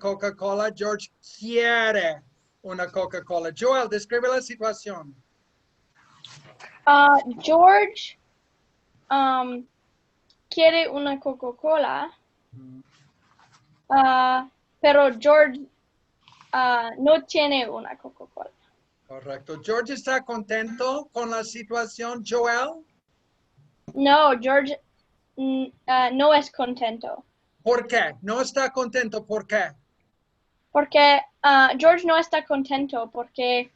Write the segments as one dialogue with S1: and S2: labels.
S1: Coca Cola. George quiere una Coca Cola. Joel, describe la situación.
S2: George quiere una Coca Cola, pero George no tiene una Coca Cola.
S1: Correcto. George está contento con la situación, Joel.
S2: No, George no es contento.
S1: ¿Por qué? No está contento. ¿Por qué?
S2: Porque George no está contento porque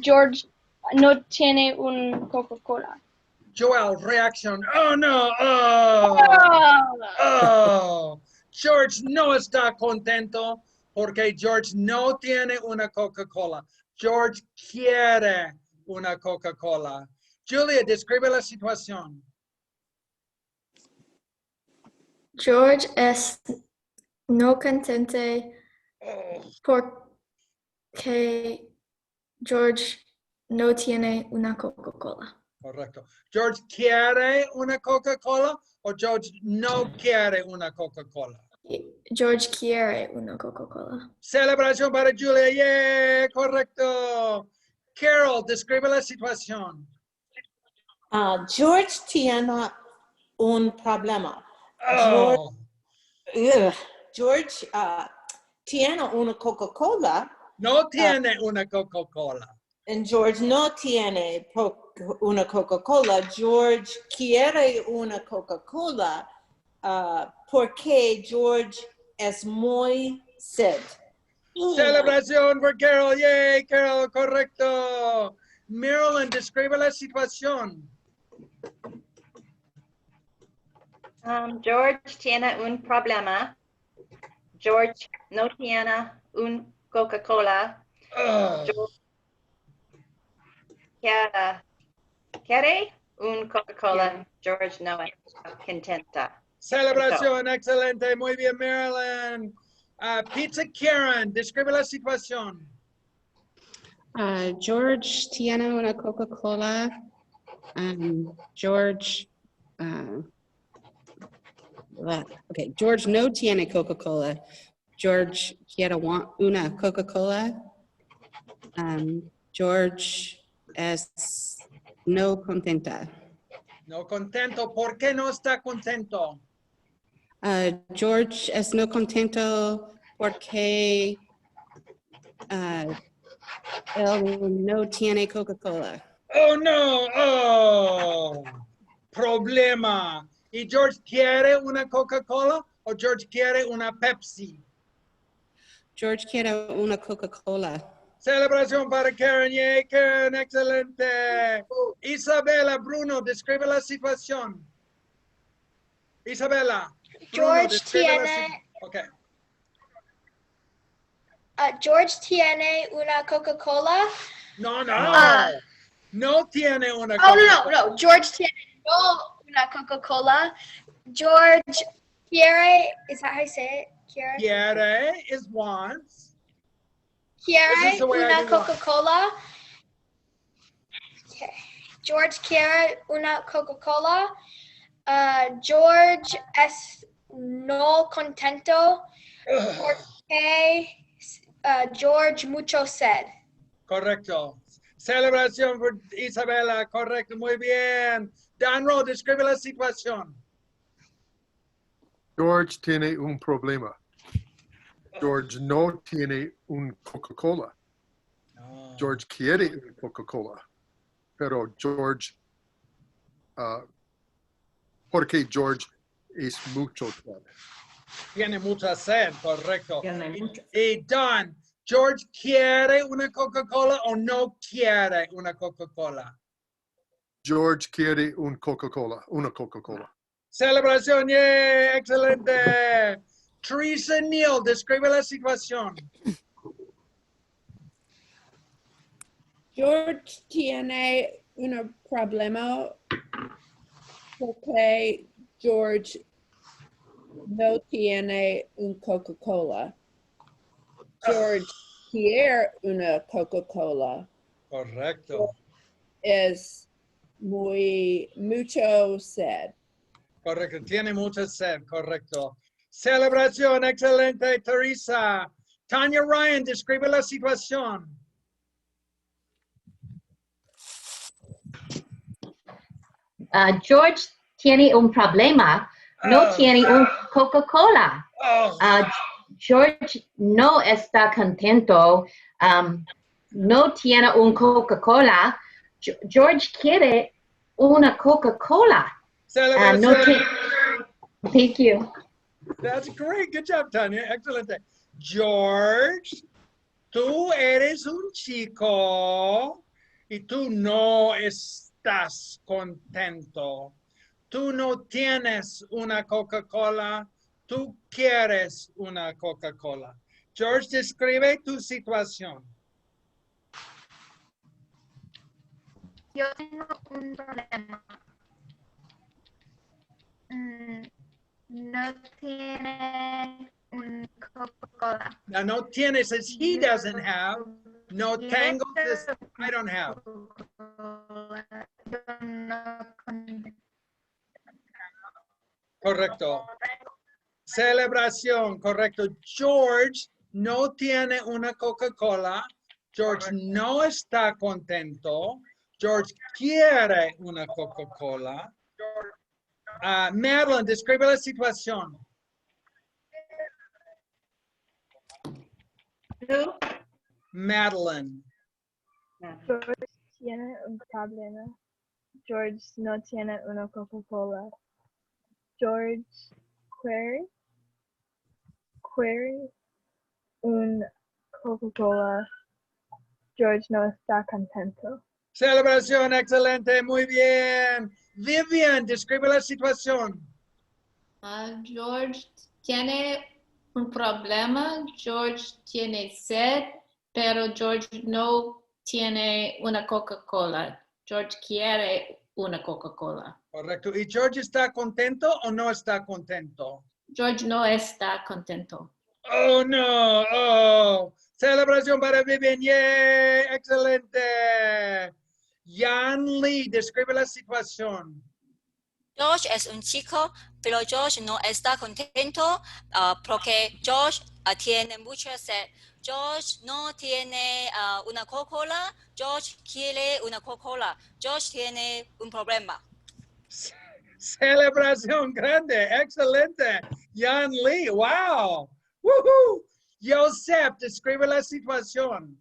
S2: George no tiene un Coca Cola.
S1: Joel, reacción. Oh, no. Oh. George no está contento porque George no tiene una Coca-Cola. George quiere una Coca-Cola. Julia, describe la situación.
S3: George es no contento porque George no tiene una Coca Cola.
S1: Correcto. George quiere una Coca-Cola o George no quiere una Coca-Cola.
S3: George quiere una Coca Cola.
S1: Celebración para Julia. Yeah, correcto. Carol, describe la situación.
S4: George tiene un problema.
S1: Oh.
S4: George tiene una Coca-Cola.
S1: No tiene una Coca-Cola.
S4: And George no tiene una Coca-Cola. George quiere una Coca-Cola porque George es muy sed.
S1: Celebración por Carol. Yay, Carol, correcto. Marilyn, describe la situación.
S5: George tiene un problema. George no tiene un Coca-Cola. George quiere un Coca-Cola. George no está contento.
S1: Celebración, excelente. Muy bien, Marilyn. Pizza Karen, describe la situación.
S6: George tiene una Coca-Cola. George George no tiene Coca-Cola. George quiere una Coca-Cola. George es no contenta.
S1: No contento. ¿Por qué no está contento?
S6: George es no contento porque él no tiene Coca-Cola.
S1: Oh, no. Oh. Problema. ¿Y George quiere una Coca-Cola o George quiere una Pepsi?
S6: George quiere una Coca-Cola.
S1: Celebración para Karen. Yay, Karen. Excelente. Isabela, Bruno, describe la situación. Isabela.
S7: George tiene...
S1: Okay.
S7: George tiene una Coca-Cola.
S1: No. No tiene una Coca-Cola.
S7: No. George tiene una Coca-Cola. George quiere, is that how I say it?
S1: Quiere is wants.
S7: Quiere una Coca-Cola. Okay. George quiere una Coca-Cola. George es no contento porque George mucho sed.
S1: Correcto. Celebración por Isabela. Correcto. Muy bien. Danro, describe la situación.
S8: George tiene un problema. George no tiene un Coca-Cola. George quiere una Coca-Cola. Pero George, porque George es mucho sed.
S1: Tiene mucha sed, correcto. Y Don, ¿George quiere una Coca-Cola o no quiere una Coca-Cola?
S8: George quiere una Coca-Cola.
S1: Celebración, yeah, excelente. Teresa Neal, describe la situación.
S9: George tiene un problema porque George no tiene un Coca-Cola. George quiere una Coca-Cola.
S1: Correcto.
S9: Es mucho sed.
S1: Correcto, tiene mucha sed, correcto. Celebración, excelente, Teresa. Tanya Ryan, describe la situación.
S10: George tiene un problema. No tiene un Coca Cola. George no está contento. No tiene un Coca Cola. George quiere una Coca Cola. Thank you.
S1: That's great. Good job, Tanya. Excelente. George, tú eres un chico y tú no estás contento. Tú no tienes una Coca-Cola. Tú quieres una Coca-Cola. George, describe tu situación.
S7: Yo tengo un problema. No tiene un Coca-La.
S1: Now, no tiene says he doesn't have. No tengo says I don't have. Correcto. Celebración, correcto. George no tiene una Coca-Cola. George no está contento. George quiere una Coca-Cola. Madeline, describe la situación. Madeline.
S2: George tiene un problema. George no tiene una Coca-Cola. George quiere un Coca-Cola. George no está contento.
S1: Celebración, excelente, muy bien. Vivian, describe la situación.
S11: George tiene un problema. George tiene sed, pero George no tiene una Coca-Cola. George quiere una Coca-Cola.
S1: Correcto. ¿Y George está contento o no está contento?
S11: George no está contento.
S1: Oh, no. Oh. Celebración para Vivian. ¡Yay! Excelente. Yan Lee, describe la situación.
S12: George es un chico, pero George no está contento porque George tiene mucha sed. George no tiene una Coca-Cola. George quiere una Coca-Cola. George tiene un problema.
S1: Celebración grande, excelente. Yan Lee, wow. Woohoo. Joseph, describe la situación.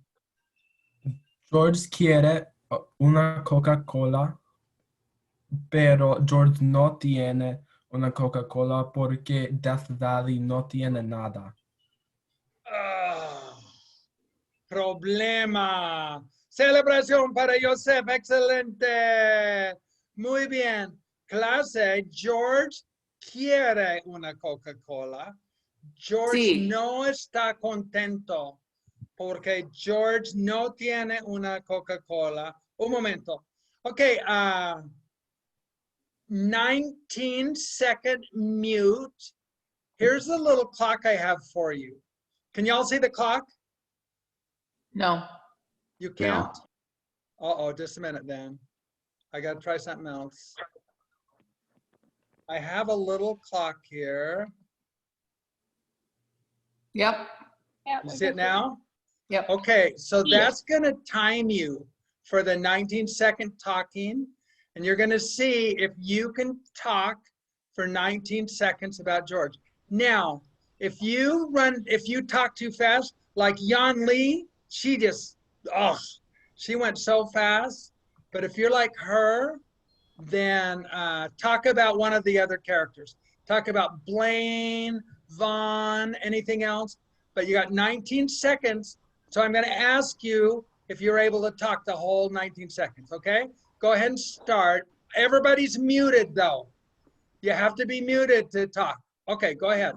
S13: George quiere una Coca-Cola, pero George no tiene una Coca-Cola porque Death Valley no tiene nada.
S1: Problema. Celebración para Joseph, excelente. Muy bien. Clase, George quiere una Coca-Cola. George no está contento porque George no tiene una Coca-Cola. Un momento. Okay, 19-second mute. Here's the little clock I have for you. Can y'all see the clock?
S11: No.
S1: You can't? No. Uh-oh, just a minute then. I got to try something else. I have a little clock here.
S11: Yep.
S1: You see it now?
S11: Yep.
S1: Okay, so that's going to time you for the 19-second talking. And you're going to see if you can talk for 19 seconds about George. Now, if you talk too fast, like Yan Lee, she went so fast. But if you're like her, then talk about one of the other characters. Talk about Blaine, Vaughn, anything else. But you got 19 seconds. So I'm going to ask you if you're able to talk the whole 19 seconds, okay? Go ahead and start. Everybody's muted, though. You have to be muted to talk. Okay, go ahead.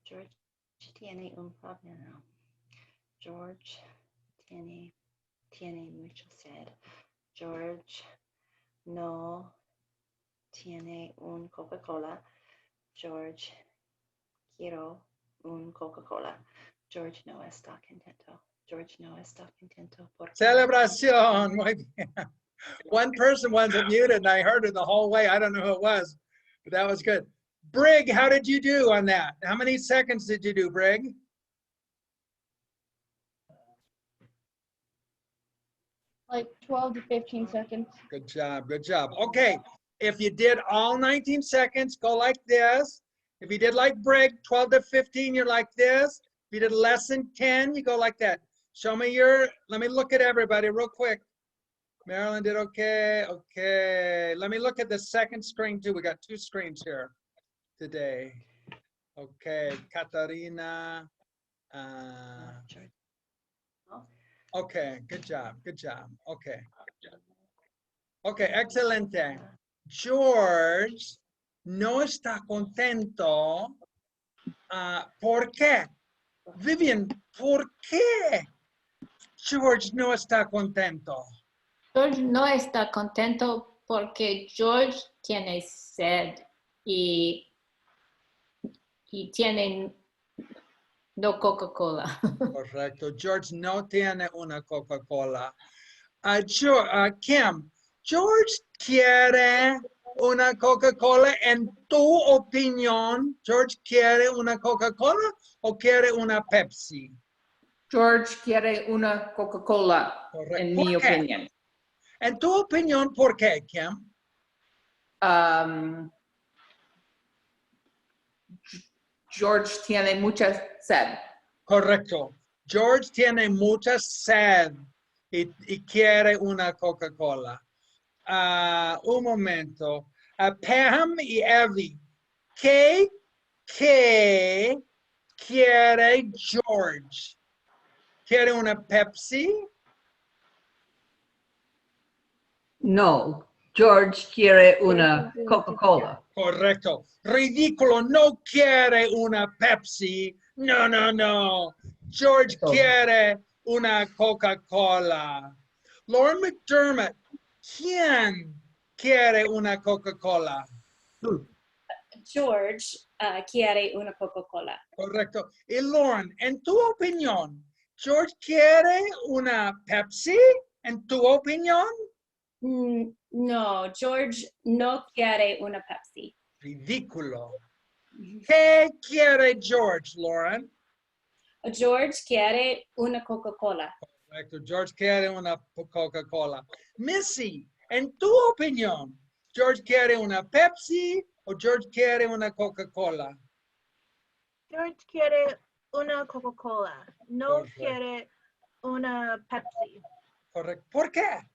S5: George tiene un problema. George tiene mucho sed. George no tiene un Coca Cola. George quiero un Coca Cola. George no está contento. George no está contento. Porque...
S1: Celebración. Muy bien. One person wasn't muted and I heard it the whole way. I don't know who it was, but that was good. Brig, how did you do on that? How many seconds did you do, Brig?
S2: Like 12 to 15 seconds.
S1: Good job, good job. Okay, if you did all 19 seconds, go like this. If you did like Brig, 12 to 15, you're like this. If you did less than 10, you go like that. Show me your, let me look at everybody real quick. Marilyn did okay, okay. Let me look at the second screen too. We got 2 screens here today. Okay, Katarina. Okay, good job, good job. Okay. Okay, excelente. George no está contento. ¿Por qué? Vivian, ¿por qué George no está contento?
S11: George no está contento porque George tiene sed y tiene no Coca Cola.
S1: Correcto. George no tiene una Coca Cola. Kim, George quiere una Coca Cola. En tu opinión, George quiere una Coca Cola o quiere una Pepsi?
S14: George quiere una Coca Cola, en mi opinión.
S1: En tu opinión, ¿por qué, Kim?
S14: George tiene mucha sed.
S1: Correcto. George tiene mucha sed y quiere una Coca-Cola. Un momento. Pam y Evie, ¿qué quiere George? ¿Quiere una Pepsi?
S15: No, George quiere una Coca Cola.
S1: Correcto. Ridículo, no quiere una Pepsi. No, no, no. George quiere una Coca-Cola. Lauren McDermott, ¿quién quiere una Coca-Cola?
S16: George quiere una Coca-Cola.
S1: Correcto. Y Lauren, en tu opinión, ¿George quiere una Pepsi? ¿En tu opinión?
S16: No, George no quiere una Pepsi.
S1: Ridículo. ¿Qué quiere George, Lauren?
S16: George quiere una Coca-Cola.
S1: Correcto. George quiere una Coca-Cola. Missy, en tu opinión, ¿George quiere una Pepsi o George quiere una Coca-Cola?
S17: George quiere una Coca-Cola. No
S1: Correcto.
S17: quiere una Pepsi.
S1: Correcto. ¿Por qué?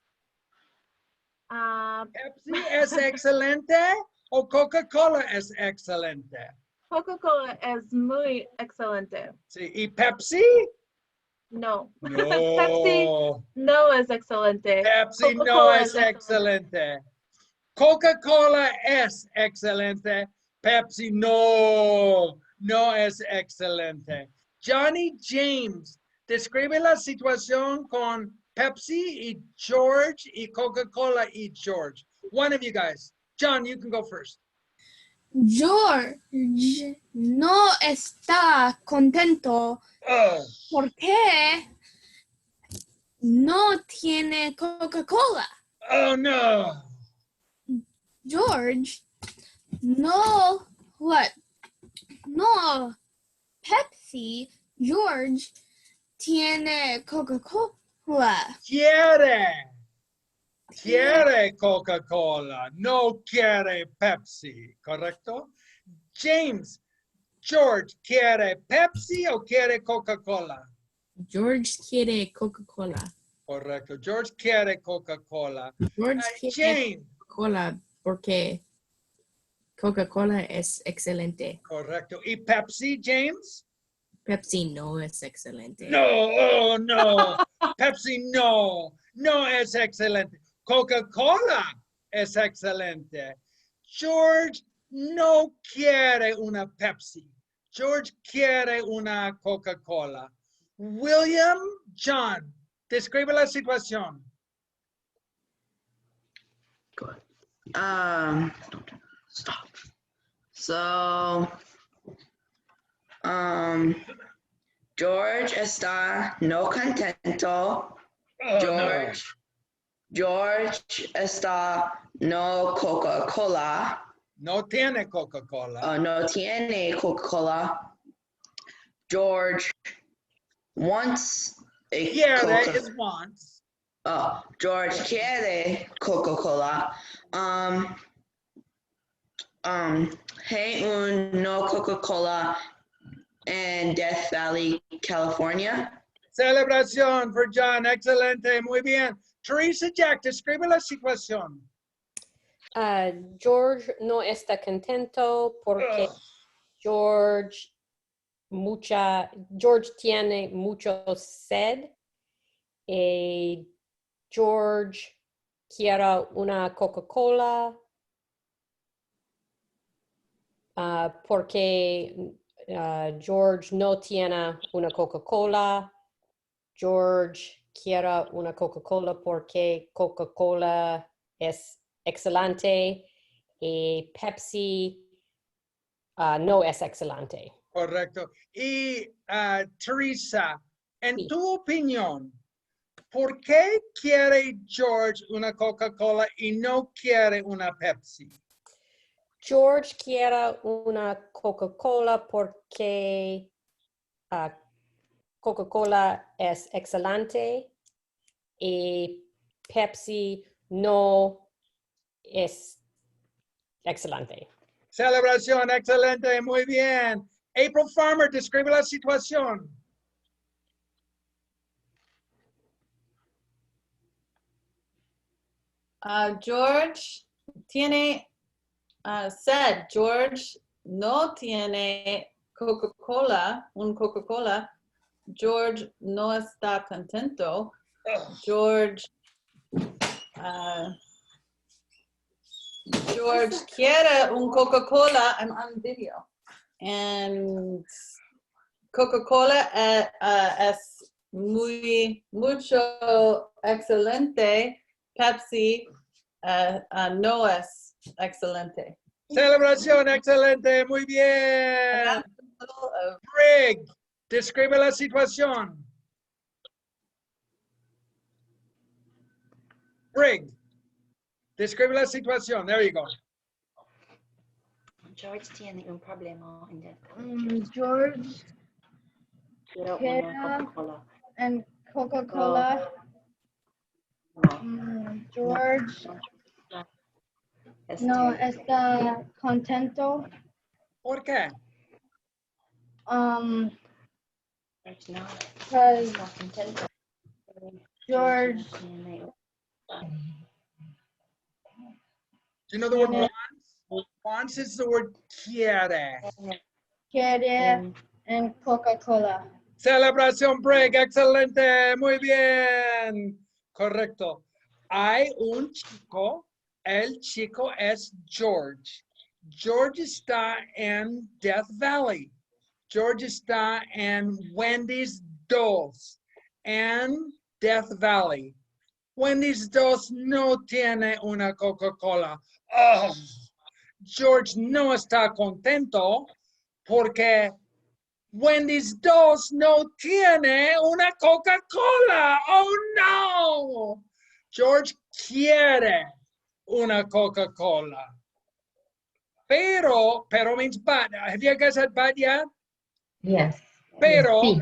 S17: ¿Pepsi
S1: es excelente o Coca-Cola es excelente?
S17: Coca-Cola es muy excelente.
S1: Sí. ¿Y Pepsi?
S17: No.
S1: No.
S17: Pepsi no es excelente.
S1: Pepsi no es excelente. Coca-Cola es excelente. Pepsi no es excelente. Johnny James, describe la situación con Pepsi y George y Coca-Cola y George. One of you guys. John, you can go first.
S18: George no está contento porque no tiene Coca-Cola.
S1: Oh, no.
S18: George no Pepsi. George tiene Coca-Cola.
S1: Quiere Coca-Cola, no quiere Pepsi, ¿correcto? James, George, ¿quiere Pepsi o quiere Coca-Cola?
S19: George quiere Coca-Cola.
S1: Correcto, George quiere Coca-Cola.
S19: George quiere Coca-Cola porque Coca-Cola es excelente.
S1: Correcto. ¿Y Pepsi, James?
S19: Pepsi no es excelente.
S1: No, oh no. Pepsi no es excelente. Coca-Cola es excelente. George no quiere una Pepsi. George quiere una Coca-Cola. William, John, describe la situación.
S20: Good. Stop. So, George está no contento. George está no Coca Cola.
S1: No tiene Coca Cola.
S20: No tiene Coca-Cola. George wants a
S1: Quiere
S20: Coca.
S1: is wants.
S20: George quiere Coca-Cola. Hay un no Coca-Cola in Death Valley, California.
S1: Celebración for John. Excelente. Muy bien. Teresa Jack, describe la situación.
S19: George no está contento porque George tiene mucho sed. George quiere una Coca-Cola porque George no tiene una Coca-Cola. George quiere una Coca-Cola porque Coca-Cola es excelente y Pepsi no es excelente.
S1: Correcto. Y Teresa, en tu opinión, ¿por qué quiere George una Coca-Cola y no quiere una Pepsi?
S19: George quiere una Coca-Cola porque Coca-Cola es excelente y Pepsi no es excelente.
S1: Celebración, excelente, muy bien. April Farmer, describe la situación.
S6: George tiene sed. George no tiene Coca-Cola, un Coca-Cola. George no está contento. George quiere un Coca-Cola. I'm on video. And Coca-Cola es mucho excelente. Pepsi no es excelente.
S1: Celebración, excelente, muy bien. Greg, describe la situación. Greg, describe la situación. There you go.
S5: George tiene un problema
S2: George
S5: Quiero
S2: quiere
S5: una Coca-Cola.
S2: and Coca-Cola. George no está contento.
S1: ¿Por qué?
S2: Because George.
S1: Do you know the word wants? Wants is the word quiere.
S2: Quiere and Coca-Cola.
S1: Celebración break, excelente, muy bien. Correcto. Hay un chico, el chico es George. George está en Death Valley. George está en Wendys 2 en Death Valley. Wendys 2 no tiene una Coca-Cola. George no está contento porque Wendys 2 no tiene una Coca-Cola. Oh no! George quiere una Coca-Cola. Pero means but. Have you guys had but yet?
S10: Yes.
S1: Pero,
S10: Sí.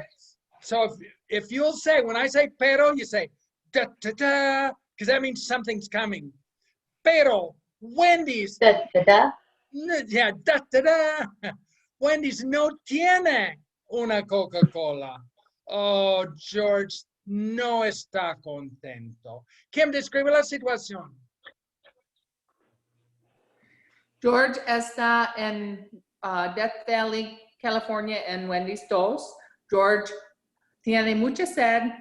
S1: so if you'll say, when I say pero, you say da da da, because that means something's coming. Pero, Wendys.
S10: Da da da.
S1: Yeah, da da da. Wendys no tiene una Coca-Cola. Oh, George no está contento. Kim, describe la situación.
S14: George está en Death Valley, California, en Wendys 2. George tiene mucha sed.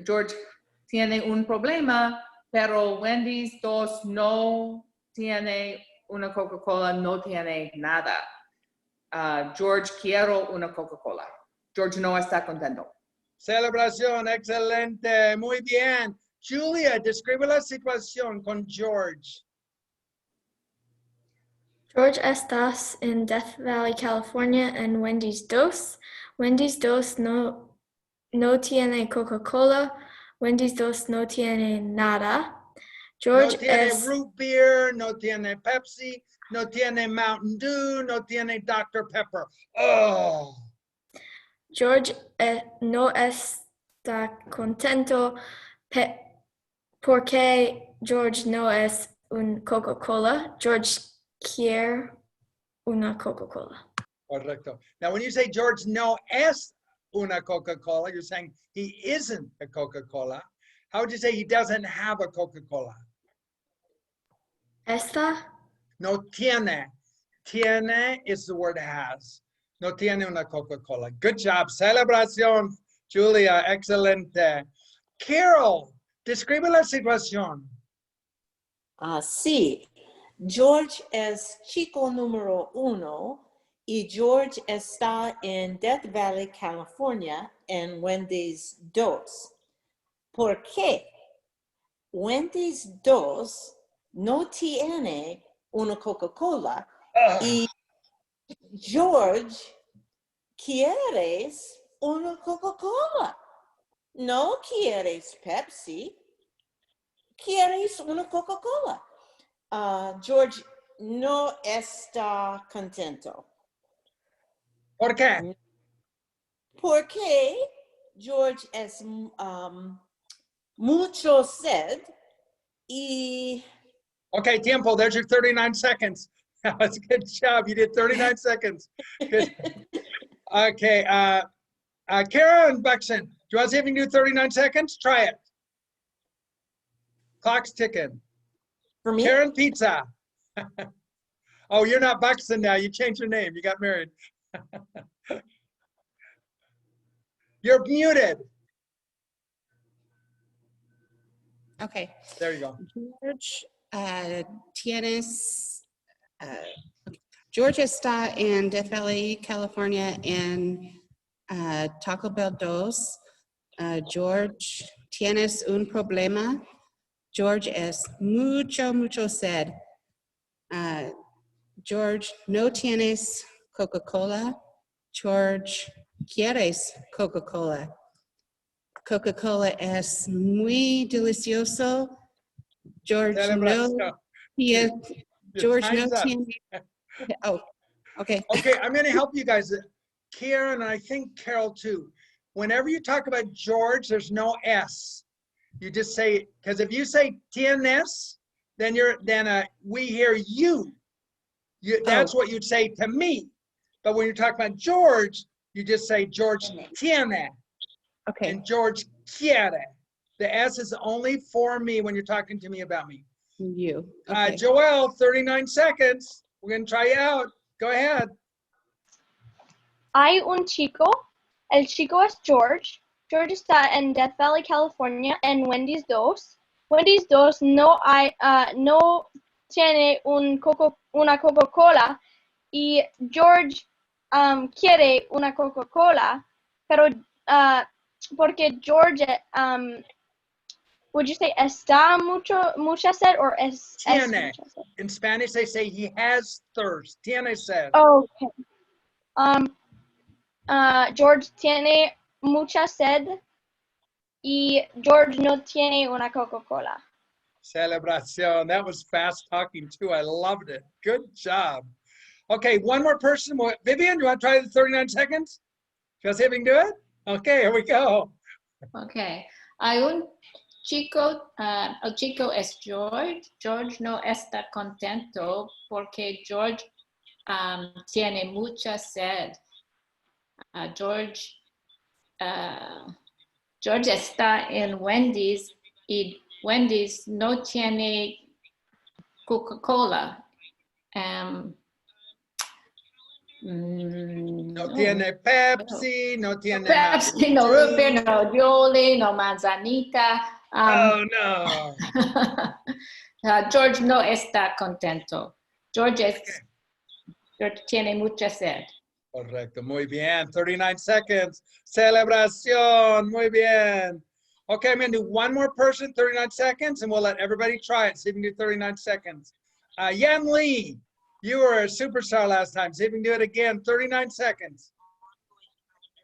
S14: George tiene un problema, pero Wendys 2 no tiene una Coca-Cola, no tiene nada. George quiero una Coca-Cola. George no está contento.
S1: Celebración, excelente, muy bien. Julia, describe la situación con George.
S3: George está en Death Valley, California, en Wendys 2. Wendys 2 no tiene Coca-Cola. Wendys 2 no tiene nada. George
S1: no tiene
S3: es
S1: root beer, no tiene Pepsi, no tiene Mountain Dew, no tiene Dr. Pepper. Oh.
S3: George no está contento porque George no es un Coca Cola. George quiere una Coca Cola.
S1: Correcto. Now, when you say George no es una Coca Cola, you're saying he isn't a Coca Cola. How would you say he doesn't have a Coca Cola?
S3: Está.
S1: No tiene. Tiene is the word has. No tiene una Coca Cola. Good job. Celebración, Julia. Excelente. Carol, describe la situación.
S4: Sí, George es chico número 1 y George está en Death Valley, California, en Wendys 2. ¿Por qué? Wendys 2 no tiene una Coca Cola y George quieres una Coca Cola. No quieres Pepsi. Quieres una Coca Cola. George no está contento.
S1: ¿Por qué?
S4: Porque George es mucho sed y...
S1: Okay, tiempo. There's your 39 seconds. That's a good job. You did 39 seconds. Good. Okay, Kara and Buxton, do you want to see if you can do 39 seconds? Try it. Clock's ticking.
S4: For me?
S1: Karen Pizza. Oh, you're not Buxton now. You changed your name. You got married. You're muted.
S19: Okay.
S1: There you go.
S19: George, Tienes, George está en Death Valley, California, en Taco Bell 2. George, tienes un problema. George es mucho sed. George, no tienes Coca Cola. George, quieres Coca Cola. Coca Cola es muy delicioso. George, no. George, no tiene. Oh, okay.
S1: Okay, I'm going to help you guys. Karen, and I think Carol too. Whenever you talk about George, there's no S. You just say, because if you say Tienes, then we hear you. That's what you'd say to me. But when you're talking about George, you just say George Tiene.
S19: Okay.
S1: And George Quiere. The S is only for me when you're talking to me about me.
S19: You. Okay.
S1: Joelle, 39 seconds. We're going to try you out. Go ahead.
S2: Hay un chico. El chico es George. George está en Death Valley, California, en Wendys 2. Wendys 2 no tiene una Coca Cola y George quiere una Coca Cola, pero porque George, would you say está mucha sed or es
S1: Tiene.
S2: mucha sed?
S1: In Spanish, they say he has thirst. Tiene sed.
S2: Okay. George tiene mucha sed y George no tiene una Coca Cola.
S1: Celebración. That was fast talking too. I loved it. Good job. Okay, one more person. Vivian, do you want to try the 39 seconds? Just see if you can do it? Okay, here we go.
S11: Okay. Hay un chico, el chico es George. George no está contento porque George tiene mucha sed. George está en Wendys y Wendys no tiene Coca Cola.
S1: No tiene Pepsi, no tiene
S11: Pepsi, no root beer, no Yoli, no manzanita.
S1: Oh, no.
S11: George no está contento. George tiene mucha sed.
S1: Correcto, muy bien. 39 seconds. Celebración, muy bien. Okay, I'm going to do one more person, 39 seconds, and we'll let everybody try it. See if you can do 39 seconds. Yan Lee, you were a superstar last time. See if you can do it again. 39 seconds.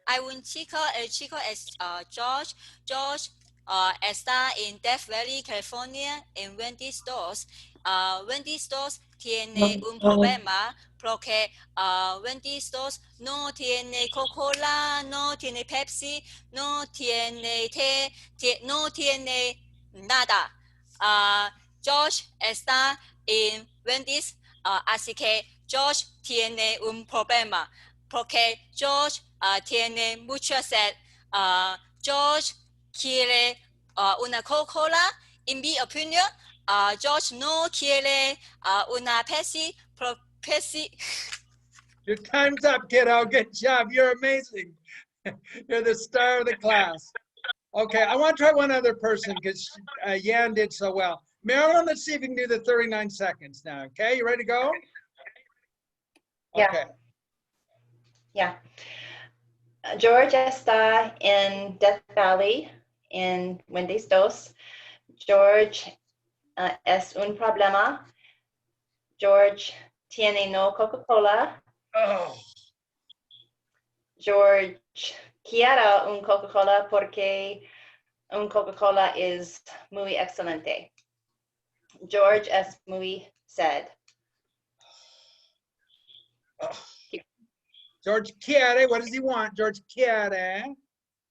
S12: Hay un chico, el chico es George. George está en Death Valley, California, en Wendys 2. Wendys 2 tiene un problema porque Wendys 2 no tiene Coca-Cola, no tiene Pepsi, no tiene té, no tiene nada. George está en Wendys, así que George tiene un problema porque George tiene mucha sed. George quiere una Coca-Cola. En mi opinión, George no quiere una Pepsi. Pepsi.
S1: Your time's up, kiddo. Good job. You're amazing. You're the star of the class. Okay, I want to try one other person because Yan did so well. Marilyn, let's see if you can do the 39 seconds now. Okay, you ready to go?
S5: Yeah.
S1: Okay.
S5: Yeah. George está en Death Valley, en Wendys 2. George es un problema. George tiene no Coca-Cola.
S1: Oh.
S5: George quiere un Coca-Cola porque un Coca-Cola es muy excelente. George es muy sad.
S1: Oh. George Quiere, what does he want? George Quiere.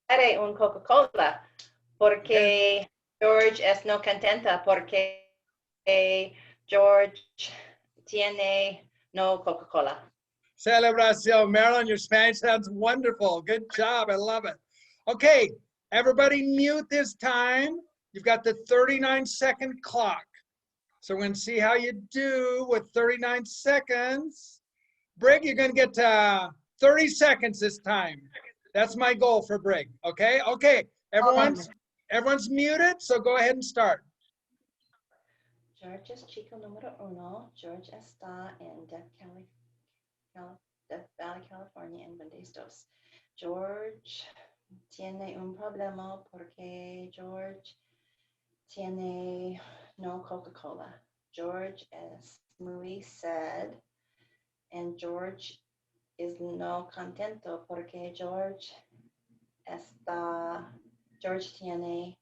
S5: Quiere un Coca-Cola porque George es no contenta porque George tiene no Coca-Cola.
S1: Celebración. Marilyn, your Spanish sounds wonderful. Good job. I love it. Okay, everybody mute this time. You've got the 39-second clock. So we're going to see how you do with 39 seconds. Brig, you're going to get 30 seconds this time. That's my goal for Brig. Okay? Okay. Everyone's muted, so go ahead and start.
S5: George es chico número 1. George está en Death Valley, California, en Wendys 2. George tiene un problema porque George tiene no Coca-Cola. George es muy sad. And George is no contento porque George tiene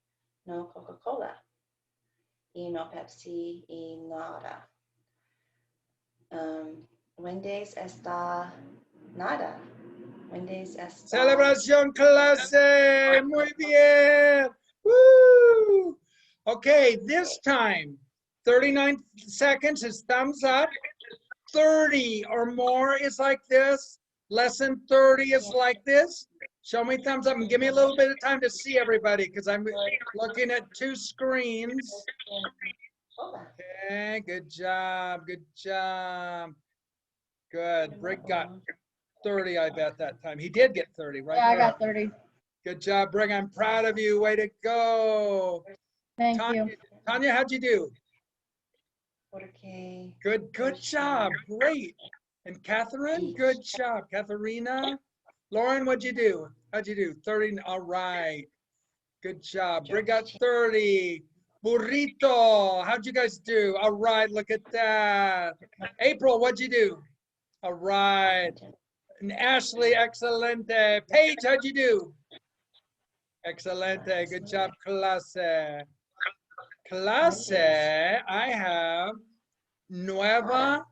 S5: no Coca-Cola y no Pepsi y nada. Wendys está nada. Wendys está...
S1: Celebración clase. Muy bien. Woo. Okay, this time, 39 seconds is thumbs up. 30 or more is like this. Less than 30 is like this. Show me thumbs up and give me a little bit of time to see everybody because I'm looking at 2 screens. Okay, good job, good job. Good, Brig got 30, I bet that time. He did get 30, right?
S2: Yeah, I got 30.
S1: Good job, Brig, I'm proud of you, way to go.
S2: Thank you.
S1: Tanya, how'd you do?
S5: Porque
S1: Good job, great. And Catherine, good job. Katharina, Lauren, what'd you do? How'd you do? 30, all right. Good job. Brig got 30. Burrito, how'd you guys do? All right, look at that. April, what'd you do? All right. And Ashley, excelente. Paige, how'd you do? Excelente, good job, clase. Clase, I have nueva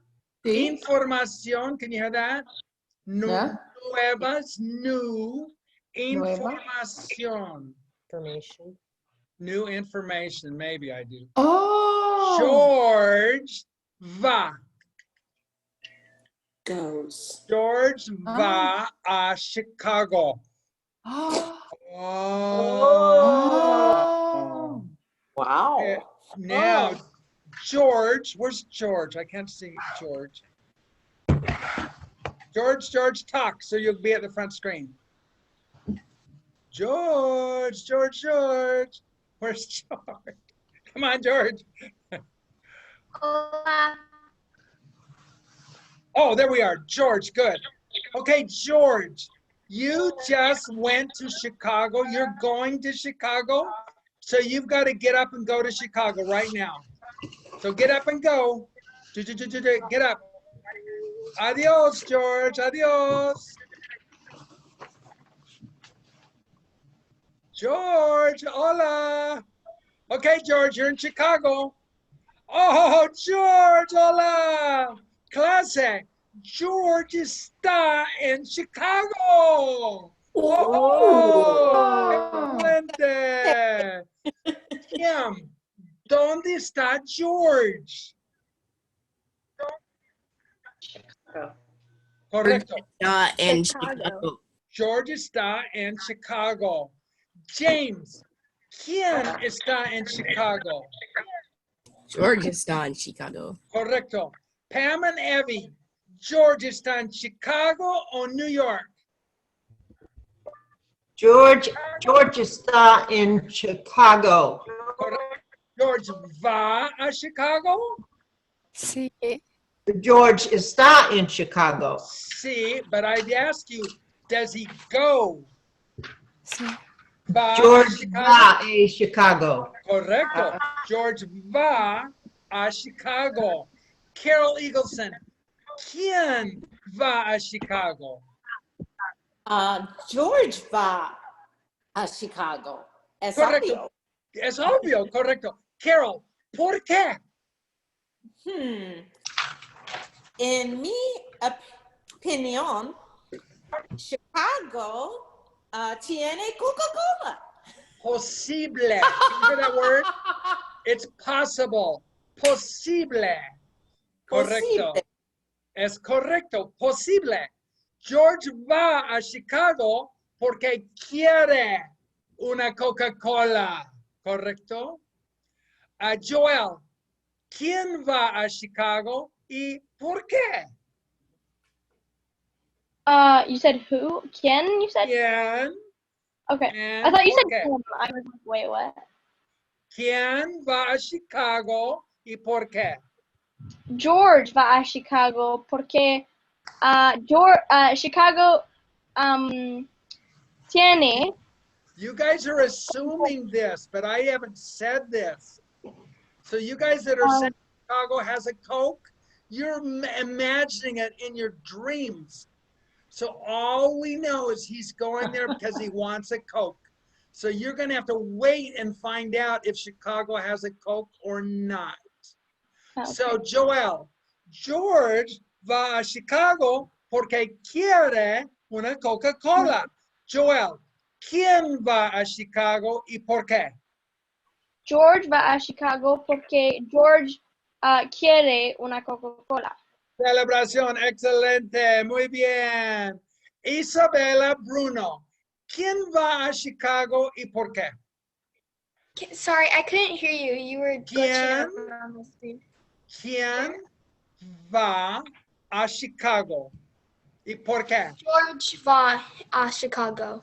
S1: información. Can you hear that? Nuevas, new información.
S19: Information.
S1: New information, maybe I do.
S14: Oh.
S1: George va.
S19: Goes.
S1: George va a Chicago.
S14: Oh.
S19: Wow.
S1: Okay. Now, George, where's George? I can't see George. George, talk, so you'll be at the front screen. George. Where's George? Come on, George.
S7: Hola.
S1: Oh, there we are. George, good. Okay, George, you just went to Chicago. You're going to Chicago. So you've got to get up and go to Chicago right now. So get up and go. Get up. Adios, George. Adios. George, hola. Okay, George, you're in Chicago. Oh, George, hola. Clase, George está en Chicago. Oh, excelente. Kim, ¿dónde está George? Correcto.
S19: Está en Chicago.
S1: George está en Chicago. James, ¿quién está en Chicago?
S19: George está en Chicago.
S1: Correcto. Pam and Evie, George está en Chicago o New York?
S21: George está en Chicago.
S1: Correcto. George va a Chicago?
S19: Sí.
S21: George está en Chicago.
S1: Sí, but I'd ask you, does he go?
S19: Sí.
S21: George va a Chicago.
S1: Correcto. George va a Chicago. Carol Eagleson, ¿quién va a Chicago?
S4: George va a Chicago. Es
S1: Correcto.
S4: obvio.
S1: Es obvio, correcto. Carol, ¿por qué?
S4: En mi opinión, Chicago tiene Coca Cola.
S1: Posible. You hear that word? It's possible. Posible. Correcto.
S4: Posible.
S1: Es correcto. Posible. George va a Chicago porque quiere una Coca Cola. ¿Correcto? Joel, ¿quién va a Chicago y por qué?
S2: You said who? ¿Quién? You said?
S1: ¿Quién?
S2: Okay.
S1: And
S2: I thought you said
S1: por qué?
S2: him. I was like, wait, what?
S1: ¿Quién va a Chicago y por qué?
S2: George va a Chicago porque Chicago tiene.
S1: You guys are assuming this, but I haven't said this. So you guys that are saying Chicago has a Coke, you're imagining it in your dreams. So all we know is he's going there because he wants a Coke. So you're going to have to wait and find out if Chicago has a Coke or not.
S2: Okay.
S1: So Joel, George va a Chicago porque quiere una Coca Cola. Joel, ¿quién va a Chicago y por qué?
S2: George va a Chicago porque George quiere una Coca Cola.
S1: Celebración, excelente, muy bien. Isabela Bruno, ¿quién va a Chicago y por qué?
S7: Sorry, I couldn't hear you. You were glitching out on the screen.
S1: ¿Quién va a Chicago y por qué?
S7: George va a Chicago.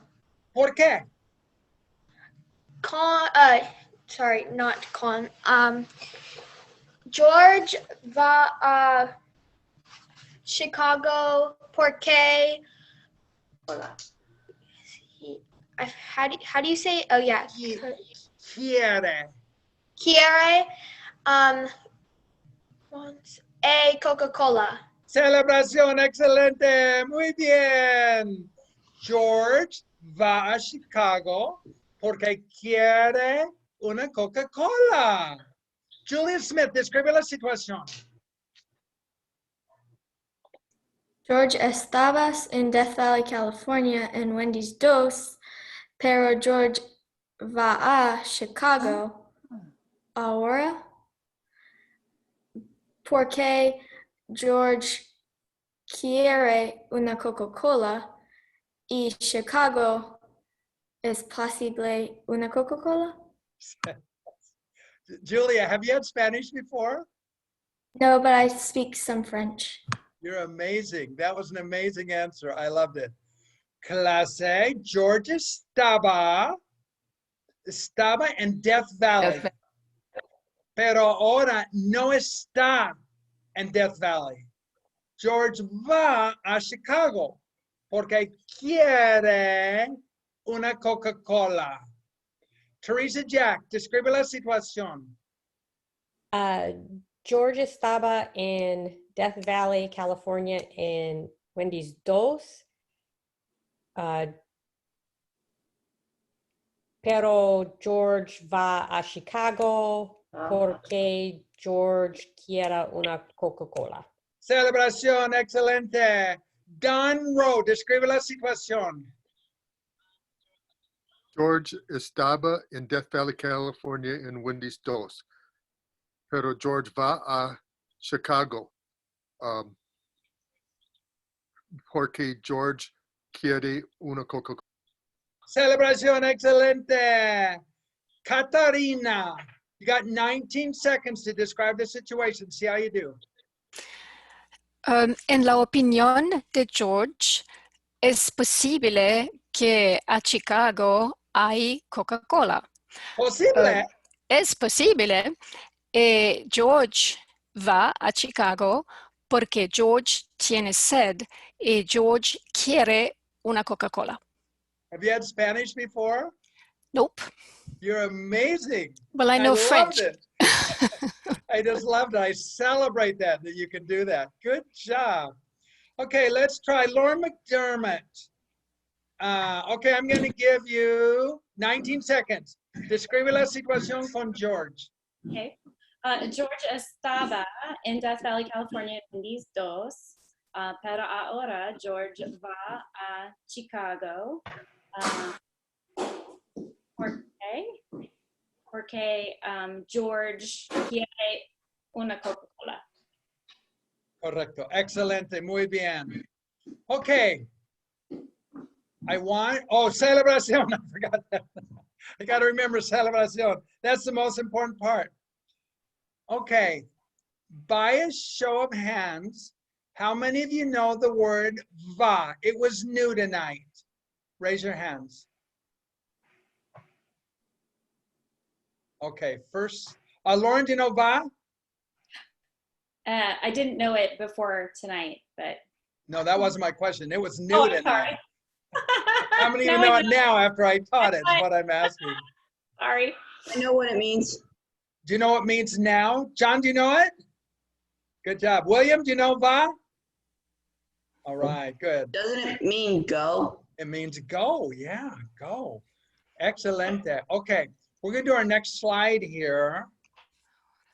S1: ¿Por qué?
S7: Sorry, not Con. George va a Chicago porque. How do you say? Oh yeah.
S1: Quiere.
S7: Quiere. Wants a Coca Cola.
S1: Celebración, excelente, muy bien. George va a Chicago porque quiere una Coca Cola. Julia Smith, describe la situación.
S3: George estabas en Death Valley, California, en Wendys 2, pero George va a Chicago ahora porque George quiere una Coca Cola y Chicago es posible una Coca Cola.
S1: Julia, have you had Spanish before?
S3: No, but I speak some French.
S1: You're amazing. That was an amazing answer. I loved it. Clase, George estaba en Death Valley, pero ahora no está en Death Valley. George va a Chicago porque quiere una Coca-Cola. Teresa Jack, describe la situación.
S22: George estaba en Death Valley, California, en Wendys 2. pero George va a Chicago porque George quiere una Coca Cola.
S1: Celebración, excelente. Don Rowe, describe la situación.
S8: George estaba en Death Valley, California, en Wendys 2. Pero George va a Chicago porque George quiere una Coca Cola.
S1: Celebración, excelente. Katarina, you got 19 seconds to describe the situation. See how you do.
S9: En la opinión de George, es posible que a Chicago hay Coca-Cola.
S1: Posible.
S9: Es posible. George va a Chicago porque George tiene sed y George quiere una Coca-Cola.
S1: Have you had Spanish before?
S9: Nope.
S1: You're amazing.
S9: Well, I know French.
S1: Loved it. I just loved it. I celebrate that you can do that. Good job. Okay, let's try Lauren McDermott. Okay, I'm going to give you 19 seconds. Describe la situación con George.
S16: Okay. George estaba en Death Valley, California, en Wendys 2, pero ahora George va a Chicago. Porque George quiere una Coca Cola.
S1: Correcto. Excelente. Muy bien. Okay. Celebración. I forgot that. I got to remember celebración. That's the most important part. Okay. By a show of hands, how many of you know the word va? It was new tonight. Raise your hands. Okay, first, Lauren, do you know va?
S16: I didn't know it before tonight, but.
S1: No, that wasn't my question. It was new tonight.
S16: Sorry.
S1: How many of you know it now after I taught it, is what I'm asking.
S16: Sorry.
S23: I know what it means.
S1: Do you know what it means now? John, do you know it? Good job. William, do you know va? All right, good.
S23: Doesn't it mean go?
S1: It means go, yeah, go. Excelente. Okay, we're gonna do our next slide here.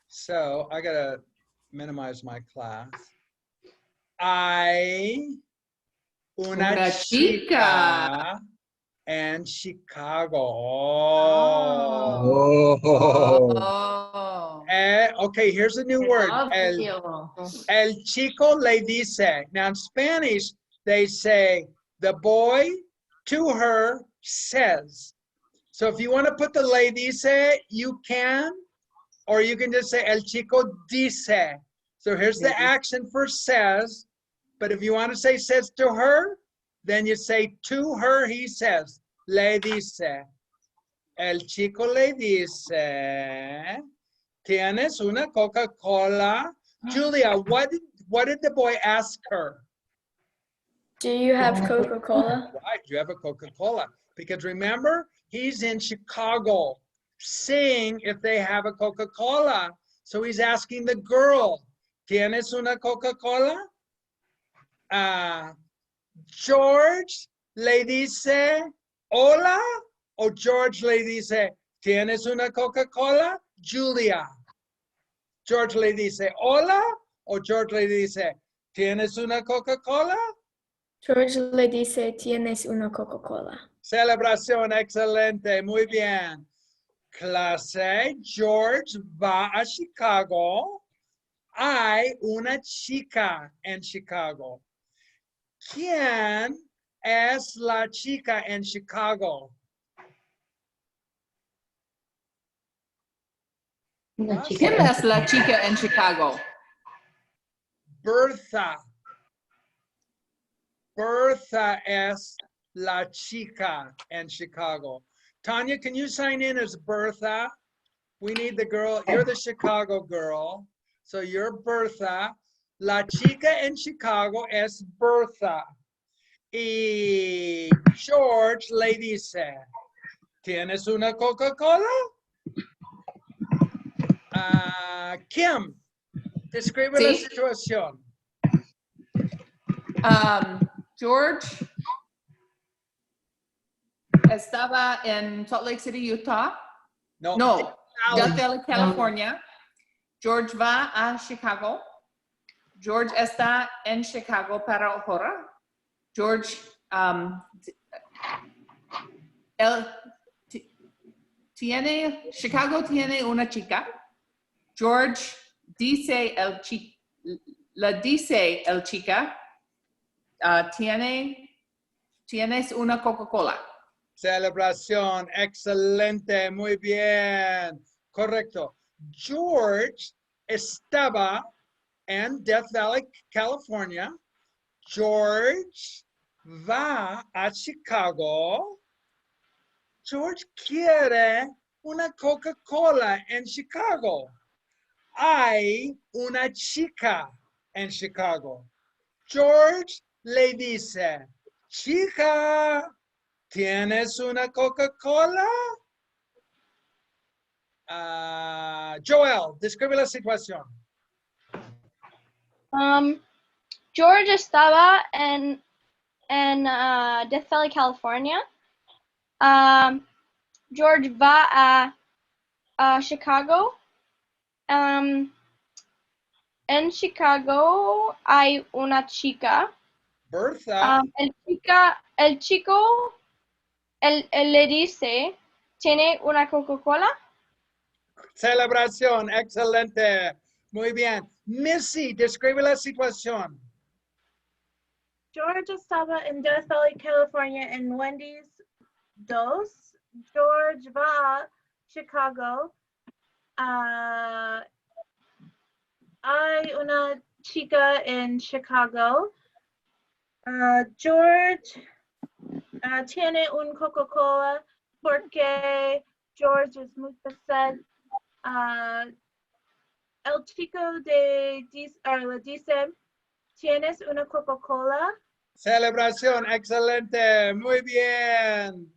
S1: So I gotta minimize my class. Una chica en Chicago. Okay, here's a new word. El chico le dice. Now in Spanish, they say, the boy to her says. So if you want to put the le dice, you can, or you can just say el chico dice. So here's the action for says, but if you want to say says to her, then you say to her he says, le dice. El chico le dice, tienes una Coca Cola. Julia, what did the boy ask her?
S3: Do you have Coca Cola?
S1: Right, you have a Coca Cola. Because remember, he's in Chicago, seeing if they have a Coca Cola. So he's asking the girl, ¿Tienes una Coca Cola? George le dice, hola, o George le dice, ¿Tienes una Coca Cola? Julia. George le dice, hola, o George le dice, ¿Tienes una Coca Cola?
S3: George le dice, ¿tienes una Coca Cola?
S1: Celebración, excelente, muy bien. Clase, George va a Chicago. Hay una chica en Chicago. ¿Quién es la chica en Chicago?
S14: ¿Quién es la chica en Chicago?
S1: Bertha. Bertha es la chica in Chicago. Tanya, can you sign in as Bertha? We need the girl. You're the Chicago girl. So you're Bertha. La chica en Chicago es Bertha. Y George le dice, ¿tienes una Coca-Cola? Kim, describe la situación.
S14: George estaba en Salt Lake City, Utah.
S1: No,
S14: No, Death Valley,
S10: No.
S14: California. George va a Chicago. George está en Chicago para ahora. George, Chicago tiene una chica. George dice le dice el chica, tienes una Coca Cola.
S1: Celebración, excelente, muy bien, correcto. George estaba en Death Valley, California. George va a Chicago. George quiere una Coca Cola en Chicago. Hay una chica en Chicago. George le dice, chica, ¿tienes una Coca-Cola? Joel, describe la situación.
S2: George estaba en Death Valley, California. George va a Chicago. En Chicago hay una chica.
S1: Bertha.
S2: El chico le dice, ¿tiene una Coca-Cola?
S1: Celebración, excelente. Muy bien. Missy, describe la situación.
S13: George estaba en Death Valley, California, en Wendys 2. George va a Chicago. Hay una chica en Chicago. George tiene un Coca Cola porque George es muy sed. El chico le dice, ¿tienes una Coca Cola?
S1: Celebración, excelente. Muy bien.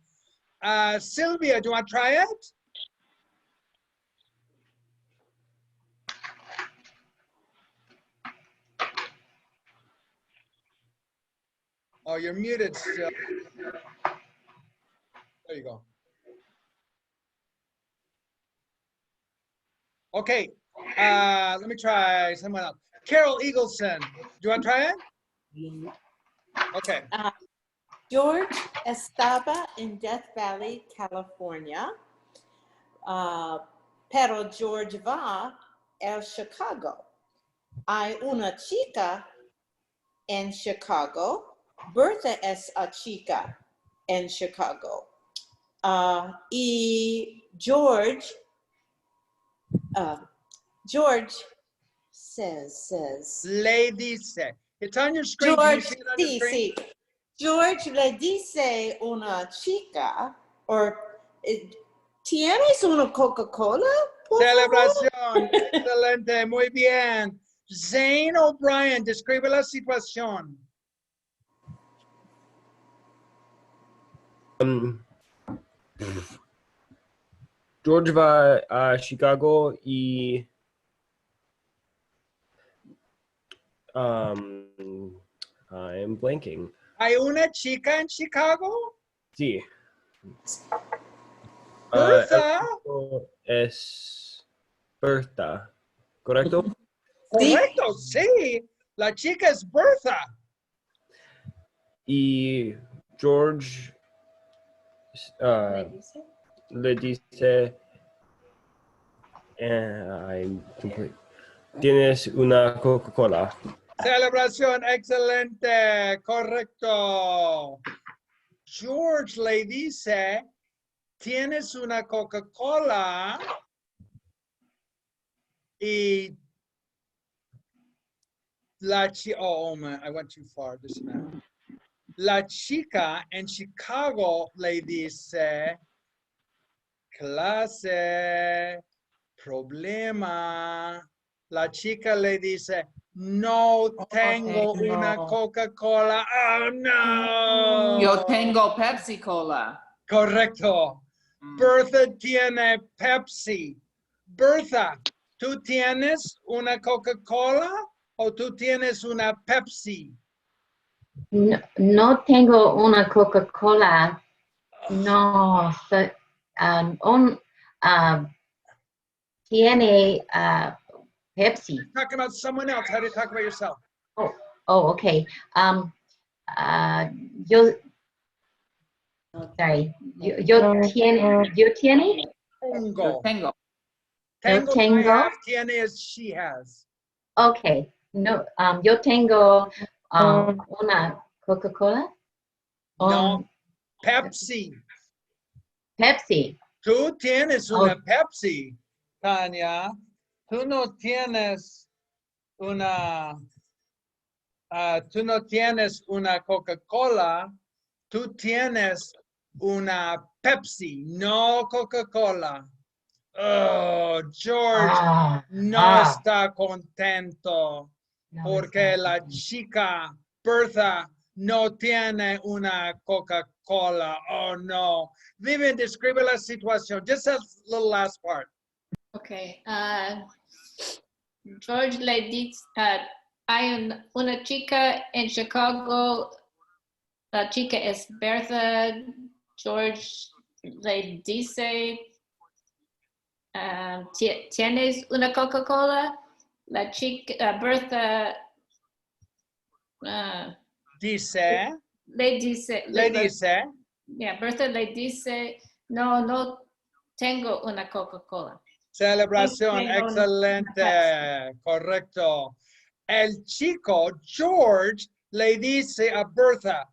S1: Sylvia, do you want to try it? Oh, you're muted still. There you go. Okay, let me try someone else. Carol Eagleson, do you want to try it? Okay.
S15: George estaba en Death Valley, California, pero George va a Chicago. Hay una chica en Chicago. Bertha es a chica en Chicago. Y George says.
S1: Le dice. It's on your screen.
S15: George,
S1: Can you see it on your screen?
S15: sí. George le dice una chica, ¿tienes una Coca Cola?
S1: Celebración, excelente, muy bien. Zane O'Brien, describe la situación.
S17: George va a Chicago y I'm blanking.
S1: ¿Hay una chica en Chicago?
S17: Sí.
S1: Bertha.
S17: Es Bertha, ¿correcto?
S1: Correcto, sí. La chica es Bertha.
S17: Y George le dice, I'm complete. Tienes una Coca Cola.
S1: Celebración, excelente, correcto. George le dice, ¿tienes una Coca-Cola? Y la chica, oh man, I went too far just now. La chica en Chicago le dice, clase, problema. La chica le dice, no tengo una Coca-Cola. Oh, no.
S14: Yo tengo Pepsi Cola.
S1: Correcto. Bertha tiene Pepsi. Bertha, ¿tú tienes una Coca-Cola o tú tienes una Pepsi?
S10: No tengo una Coca Cola. No, tiene Pepsi.
S1: You're talking about someone else. How do you talk about yourself?
S10: Oh, okay. Yo, sorry. Yo tiene?
S1: Tengo.
S14: Tengo.
S1: Tengo, I
S10: tengo.
S1: have. Tiene is she has.
S10: Okay. No, yo tengo una Coca Cola.
S1: No. Pepsi.
S10: Pepsi.
S1: Tú tienes una Pepsi, Tania. Tú no tienes una Coca Cola. Tú tienes una Pepsi, no Coca Cola. Oh, George no está contento porque la chica Bertha no tiene una Coca Cola. Oh no. Vivian, describe la situación. Just that little last part.
S11: Okay. George le dice, hay una chica en Chicago. La chica es Bertha. George le dice, ¿tienes una Coca Cola? La chica, Bertha,
S1: dice.
S11: Le dice. Yeah, Bertha le dice, no tengo una Coca Cola.
S1: Celebración, excelente, correcto. El chico, George, le dice a Bertha,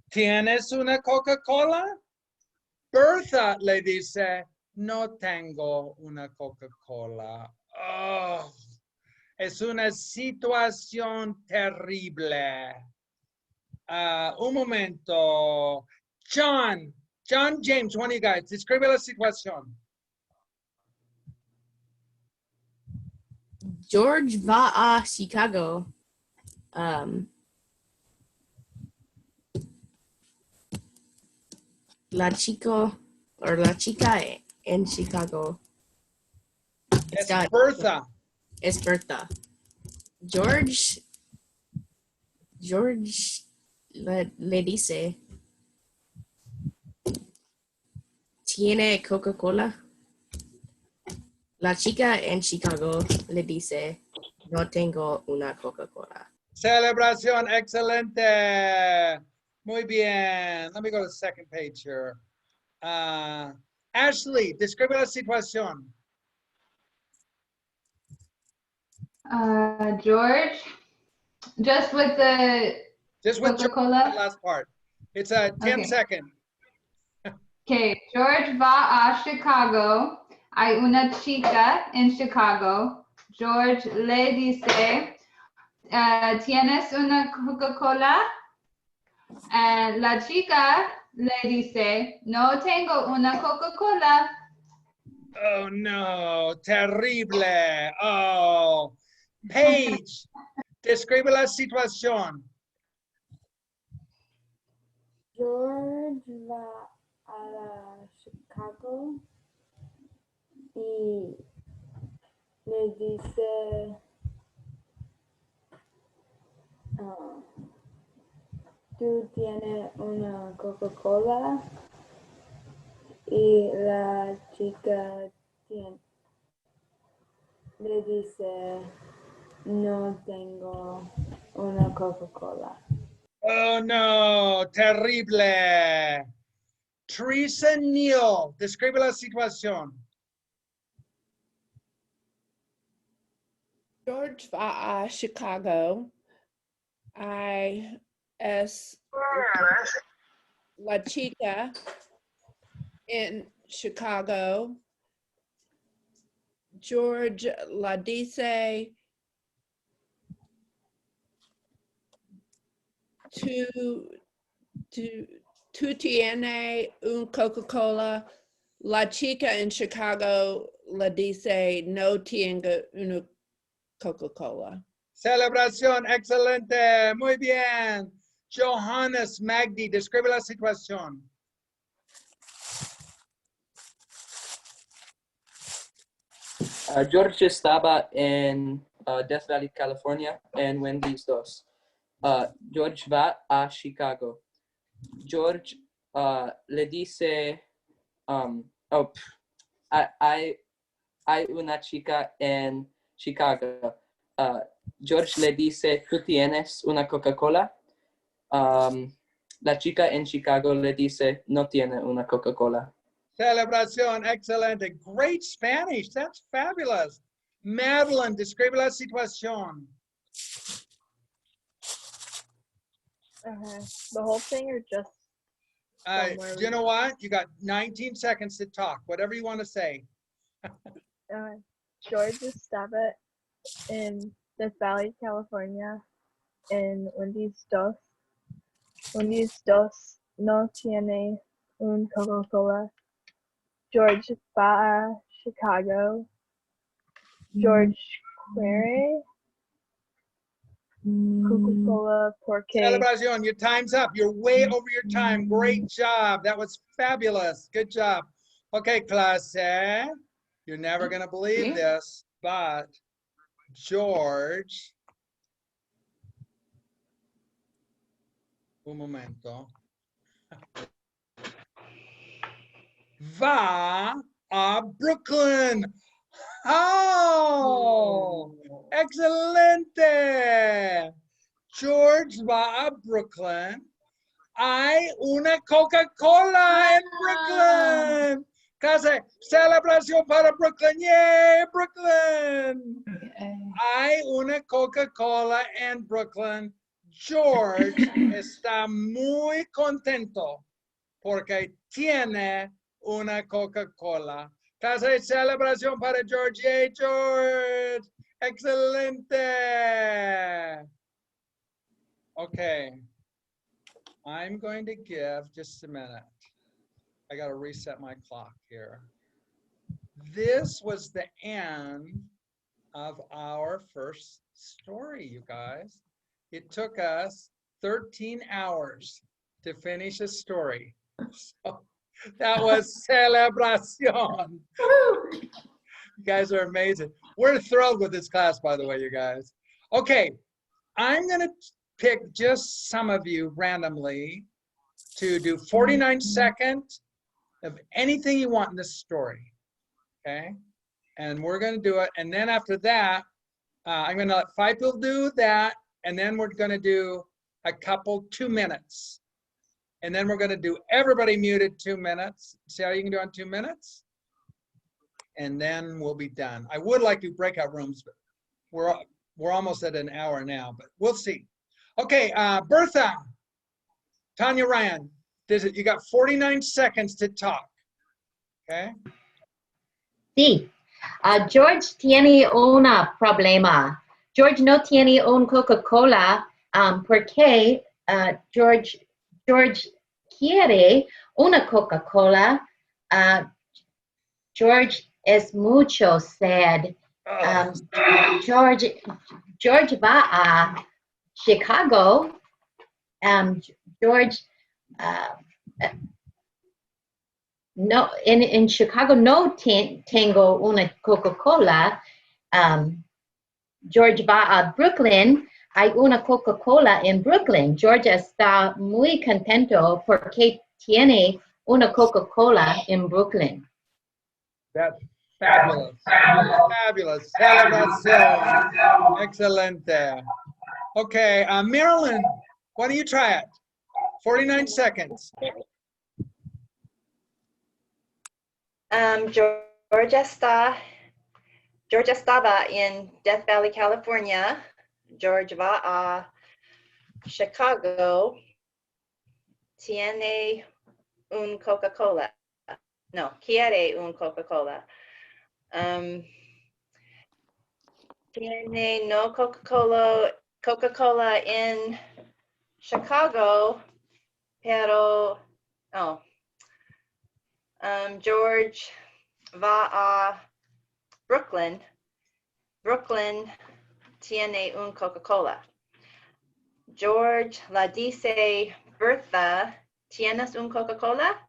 S1: ¿tienes una Coca Cola? Bertha le dice, no tengo una Coca Cola. Oh, es una situación terrible. Un momento. John James, one of you guys, describe la situación.
S19: George va a Chicago. La chica en Chicago.
S1: Es Bertha.
S19: Es Bertha. George le dice, ¿tiene Coca Cola? La chica en Chicago le dice, no tengo una Coca Cola.
S1: Celebración, excelente. Muy bien. Let me go to the second page here. Ashley, describe la situación.
S6: George, just with the Coca Cola.
S1: The last part. It's a 10-second.
S6: Okay, George va a Chicago. Hay una chica en Chicago. George le dice, ¿tienes una Coca-Cola? La chica le dice, no tengo una Coca-Cola.
S1: Oh no, terrible. Oh, Paige, describe la situación.
S3: George va a Chicago y le dice, ¿tú tienes una Coca-Cola? Y la chica le dice, no tengo una Coca-Cola.
S1: Oh no, terrible. Teresa Neal, describe la situación.
S18: George va a Chicago. Es la chica en Chicago. George la dice, tú tienes un Coca-Cola. La chica en Chicago le dice, no tengo una Coca-Cola.
S1: Celebración, excelente, muy bien. Johannes Magdi, describe la situación.
S20: George estaba en Death Valley, California, en Wendys 2. George va a Chicago. George le dice, hay una chica en Chicago. George le dice, ¿tú tienes una Coca Cola? La chica en Chicago le dice, no tiene una Coca Cola.
S1: Celebración, excelente. Great Spanish. That's fabulous. Madeline, describe la situación.
S2: The whole thing or just somewhere?
S1: You know what? You got 19 seconds to talk. Whatever you want to say.
S2: George estaba in Death Valley, California, en Wendys dos. Wendys dos no tiene un Coca Cola. George va a Chicago. George Quiere Coca Cola, porque.
S1: Celebración, your time's up. You're way over your time. Great job. That was fabulous. Good job. Okay, clase. You're never going to believe this, but George. Un momento. Va a Brooklyn. Oh, excelente. George va a Brooklyn. Hay una Coca Cola en Brooklyn. Casi celebración para Brooklyn. Yay, Brooklyn. Hay una Coca Cola en Brooklyn. George está muy contento porque tiene una Coca Cola. Casi celebración para George. Yay, George. Excelente. Okay. I'm going to give just a minute. I got to reset my clock here. This was the end of our first story, you guys. It took us 13 hours to finish a story. So that was celebración. You guys are amazing. We're thrilled with this class, by the way, you guys. Okay, I'm going to pick just some of you randomly to do 49 seconds of anything you want in this story, okay? And we're going to do it. And then after that, I'm going to let 5 people do that. And then we're going to do a couple 2 minutes. And then we're going to do everybody muted 2 minutes. See how you can do on 2 minutes? And then we'll be done. I would like to breakout rooms, but we're almost at an hour now, but we'll see. Okay, Bertha, Tanya Ryan, you got 49 seconds to talk, okay?
S10: Sí. George tiene un problema. George no tiene un Coca Cola porque George quiere una Coca Cola. George es mucho sad. George va a Chicago. George no in Chicago no tengo una Coca Cola. George va a Brooklyn. Hay una Coca Cola en Brooklyn. George está muy contento porque tiene una Coca Cola en Brooklyn.
S1: That's fabulous. Fabulous. Celebración. Excelente. Okay, Marilyn, why don't you try it? 49 seconds.
S5: George estaba en Death Valley, California. George va a Chicago. Tiene un Coca Cola. No, quiere un Coca Cola. Tiene no Coca Cola en Chicago, pero George va a Brooklyn. Brooklyn tiene un Coca Cola. George la dice Bertha, ¿tienes un Coca Cola?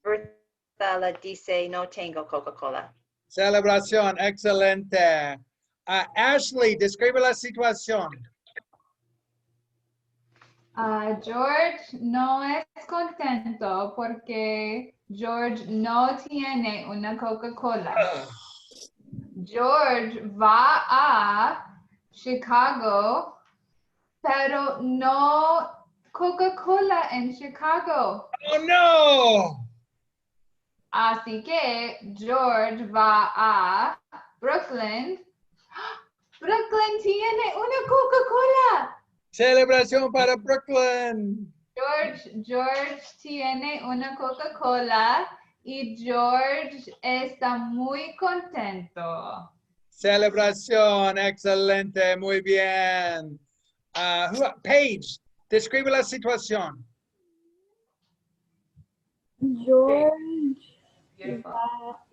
S5: Bertha la dice no tengo Coca Cola.
S1: Celebración, excelente. Ashley, describe la situación.
S6: George no es contento porque George no tiene una Coca Cola. George va a Chicago, pero no Coca Cola en Chicago.
S1: Oh no!
S6: Así que George va a Brooklyn. Brooklyn tiene una Coca Cola.
S1: Celebración para Brooklyn.
S6: George tiene una Coca Cola y George está muy contento.
S1: Celebración, excelente, muy bien. Paige, describe la situación.
S10: George
S5: Beautiful.
S10: va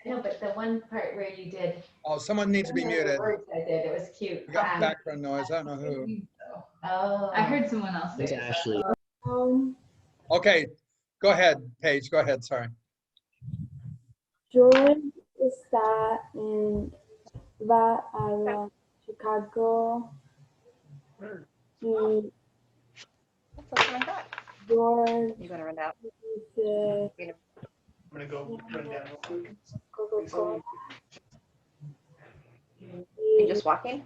S5: I know, but the one part where you did.
S1: Oh, someone needs to be muted.
S5: Words I did, it was cute.
S1: We got background noise, I don't know who.
S5: Oh.
S6: I heard someone else say it.
S17: Ashley.
S1: Okay, go ahead, Paige, go ahead, sorry.
S4: George va a Chicago y George
S5: You gotta run out.
S4: dice
S12: I'm gonna go run down real quick.
S4: Coca Cola.
S5: You're just walking?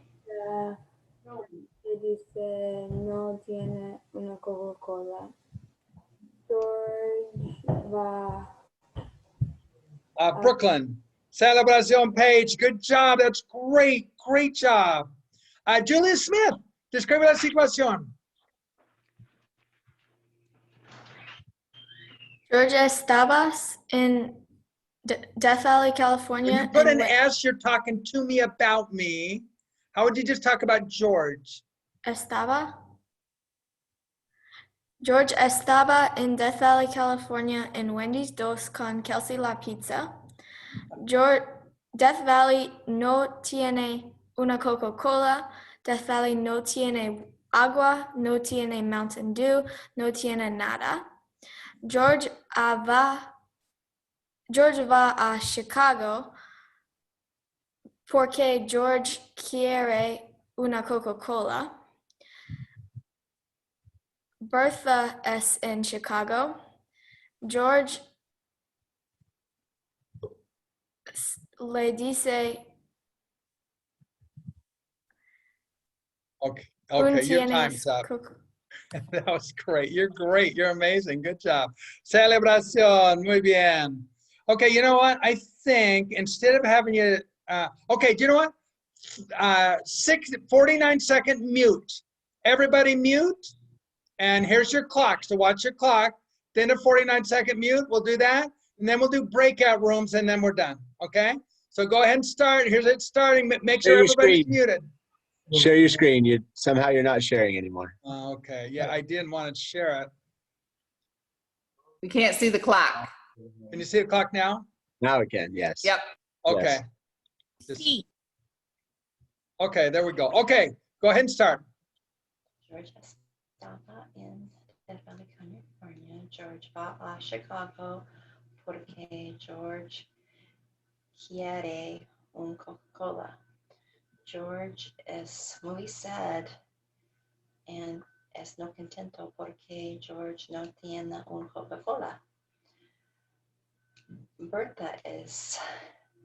S4: Le dice no tiene una Coca Cola. George va
S1: Brooklyn, Celebración, Paige, good job, that's great, great job. Julia Smith, describe la situación.
S3: George estaba in Death Valley, California.
S1: When you put an S, you're talking to me about me. How would you just talk about George?
S3: George estaba in Death Valley, California, en Wendys Dos con Kelsey La Pizza. Death Valley no tiene una Coca Cola. Death Valley no tiene agua, no tiene Mountain Dew, no tiene nada. George va a Chicago porque George quiere una Coca Cola. Bertha es en Chicago. George le dice
S1: Okay, your time's up. That was great. You're great. You're amazing. Good job. Celebración. Muy bien. Okay, you know what? I think instead of having you, okay, do you know what? 49-second mute. Everybody mute. And here's your clock. So watch your clock. Then a 49-second mute. We'll do that. And then we'll do breakout rooms and then we're done. Okay? So go ahead and start. Here's it starting. Make sure everybody's muted.
S17: Share your screen. Somehow you're not sharing anymore.
S1: Okay. Yeah, I didn't want to share it.
S14: We can't see the clock.
S1: Can you see the clock now?
S17: Now we can, yes.
S14: Yep.
S1: Okay. Okay, there we go. Okay, go ahead and start.
S5: George estaba in Death Valley, California. George va a Chicago porque George quiere un Coca Cola. George es muy sad and es no contento porque George no tiene un Coca Cola. Bertha es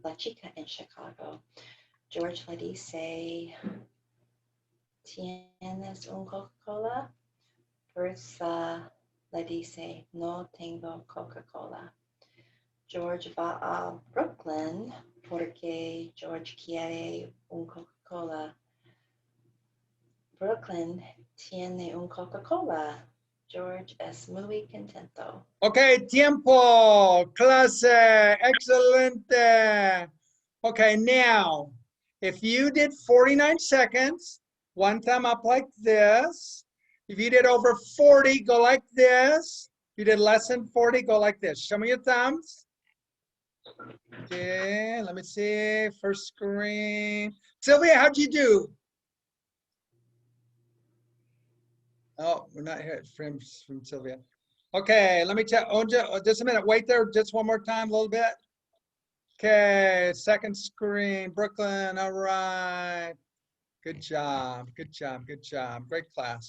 S5: la chica en Chicago. George le dice, ¿Tienes un Coca Cola? Bertha le dice, no tengo Coca Cola. George va a Brooklyn porque George quiere un Coca Cola. Brooklyn tiene un Coca Cola. George es muy contento.
S1: Okay, tiempo, clase, excelente. Okay, now, if you did 49 seconds, one thumb up like this. If you did over 40, go like this. If you did less than 40, go like this. Show me your thumbs. Okay, let me see, first screen. Sylvia, how'd you do? Oh, we're not here from Sylvia. Okay, let me check. Oh, just a minute. Wait there just one more time, a little bit. Okay, second screen, Brooklyn. All right. Good job. Good job. Good job. Great class.